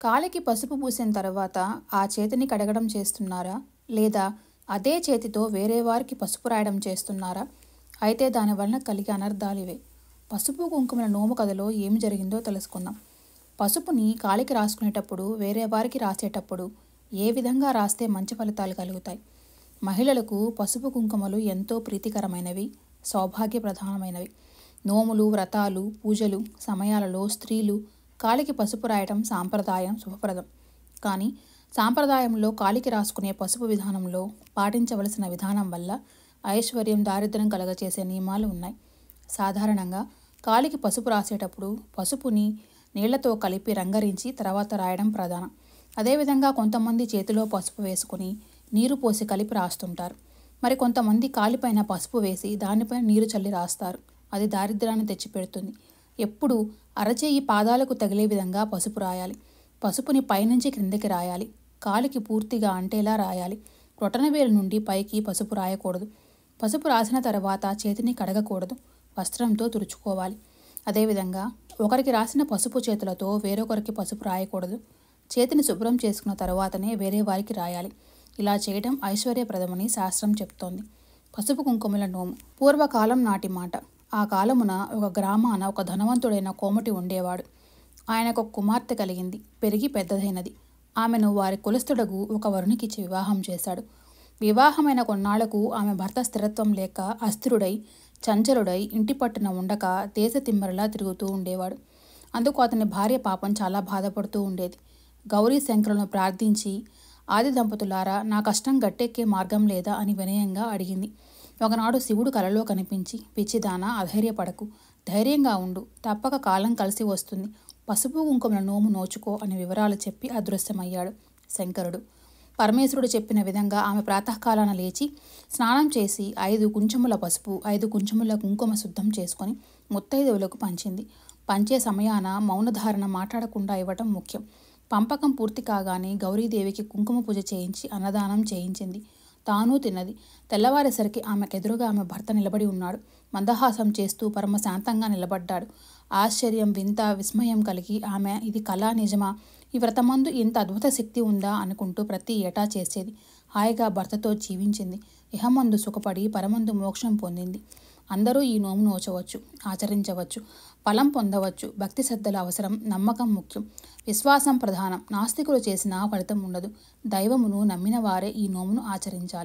కాలికి పసుపు పూసిన తర్వాత ఆ చేతిని కడగడం చేస్తున్నారా? లేదా అదే చేతితో వేరే వారికి పసుపు రాయడం చేస్తున్నారా? అయితే దానివలన కలిగే అనర్థాలివే. పసుపు కుంకుమల నోము కథలో ఏమి జరిగిందో తెలుసుకుందాం. పసుపుని కాలికి రాసుకునేటప్పుడు, వేరే వారికి రాసేటప్పుడు ఏ విధంగా రాస్తే మంచి ఫలితాలు కలుగుతాయి? మహిళలకు పసుపు కుంకుమలు ఎంతో ప్రీతికరమైనవి, సౌభాగ్యప్రధానమైనవి. నోములు, వ్రతాలు, పూజలు సమయాలలో స్త్రీలు కాలికి పసుపు రాయటం సాంప్రదాయం, శుభప్రదం. కానీ సాంప్రదాయంలో కాలికి రాసుకునే పసుపు విధానంలో పాటించవలసిన విధానం వల్ల ఐశ్వర్యం, దారిద్ర్యం కలగచేసే నియమాలు ఉన్నాయి. సాధారణంగా కాలికి పసుపు రాసేటప్పుడు పసుపుని నీళ్లతో కలిపి రంగరించి తర్వాత రాయడం ప్రధానం. అదేవిధంగా కొంతమంది చేతిలో పసుపు వేసుకుని నీరు పోసి కలిపి రాస్తుంటారు. మరి కొంతమంది కాలిపైన పసుపు వేసి దానిపైన నీరు చల్లి రాస్తారు. అది దారిద్ర్యాన్ని తెచ్చిపెడుతుంది. ఎప్పుడు అరచేయి పాదాలకు తగిలే విధంగా పసుపు రాయాలి. పసుపుని పైనుంచి క్రిందికి రాయాలి. కాలికి పూర్తిగా అంటేలా రాయాలి. బ్రొటనవేలు నుండి పైకి పసుపు రాయకూడదు. పసుపు రాసిన తర్వాత చేతిని కడగకూడదు. వస్త్రంతో తుడుచుకోవాలి. అదేవిధంగా ఒకరికి రాసిన పసుపు చేతులతో వేరొకరికి పసుపు రాయకూడదు. చేతిని శుభ్రం చేసుకున్న తర్వాతనే వేరే వారికి రాయాలి. ఇలా చేయడం ఐశ్వర్యప్రదమని శాస్త్రం చెప్తోంది. పసుపు కుంకుమల నోము పూర్వకాలం నాటి మాట. ఆ కాలమున ఒక గ్రామాన ఒక ధనవంతుడైన కోమటి ఉండేవాడు. ఆయనకు ఒక కుమార్తె కలిగింది. పెరిగి పెద్దదైనది. ఆమెను వారి కులస్థుడగు ఒక వరునికిచ్చి వివాహం చేశాడు. వివాహమైన కొన్నాళ్లకు ఆమె భర్త స్థిరత్వం లేక అస్థిరుడై, చంచలుడై, ఇంటి పట్టున ఉండక దేశ తిమ్మరలా తిరుగుతూ ఉండేవాడు. అందుకు అతని భార్య పాపం చాలా బాధపడుతూ ఉండేది. గౌరీ శంకరులను ప్రార్థించి, ఆది దంపతులారా, నా కష్టం గట్టెక్కే మార్గం లేదా అని వినయంగా అడిగింది. ఒకనాడు శివుడు కలలో కనిపించి, పిచ్చిదానా, అధైర్యపడకు, ధైర్యంగా ఉండు, తప్పక కాలం కలిసి వస్తుంది, పసుపు కుంకుమల నోము నోచుకో అని వివరాలు చెప్పి అదృశ్యమయ్యాడు శంకరుడు. పరమేశ్వరుడు చెప్పిన విధంగా ఆమె ప్రాతకాలాన లేచి స్నానం చేసి 5 కుంచముల పసుపు, 5 కుంచముల కుంకుమ శుద్ధం చేసుకొని ముత్తైదువులకు పంచింది. పంచే సమయాన మౌనధారణ, మాట్లాడకుండా ఇవ్వటం ముఖ్యం. పంపకం పూర్తి కాగానే గౌరీదేవికి కుంకుమ పూజ చేయించి అన్నదానం చేయించింది. తాను తిన్నది. తెల్లవారేసరికి ఆమెకెదురుగా ఆమె భర్త నిలబడి ఉన్నాడు. మందహాసం చేస్తూ పరమశాంతంగా నిలబడ్డాడు. ఆశ్చర్యం, వింత, విస్మయం కలిగి ఆమె ఇది కళా, నిజమా, ఈ వ్రతమందు ఇంత అద్భుత శక్తి ఉందా అనుకుంటూ ప్రతి ఏటా చేసేది. హాయిగా భర్తతో జీవించింది. ఇహమందు సుఖపడి పరమందు మోక్షం పొందింది. అందరూ ఈ నోము నోచవచ్చు, ఆచరించవచ్చు, ఫలం పొందవచ్చు. భక్తి శ్రద్ధల అవసరం, నమ్మకం ముఖ్యం, విశ్వాసం ప్రధానం. నాస్తికులు చేసినా ఫలితం ఉండదు. దైవమును నమ్మిన వారే ఈ నోమును ఆచరించాలి.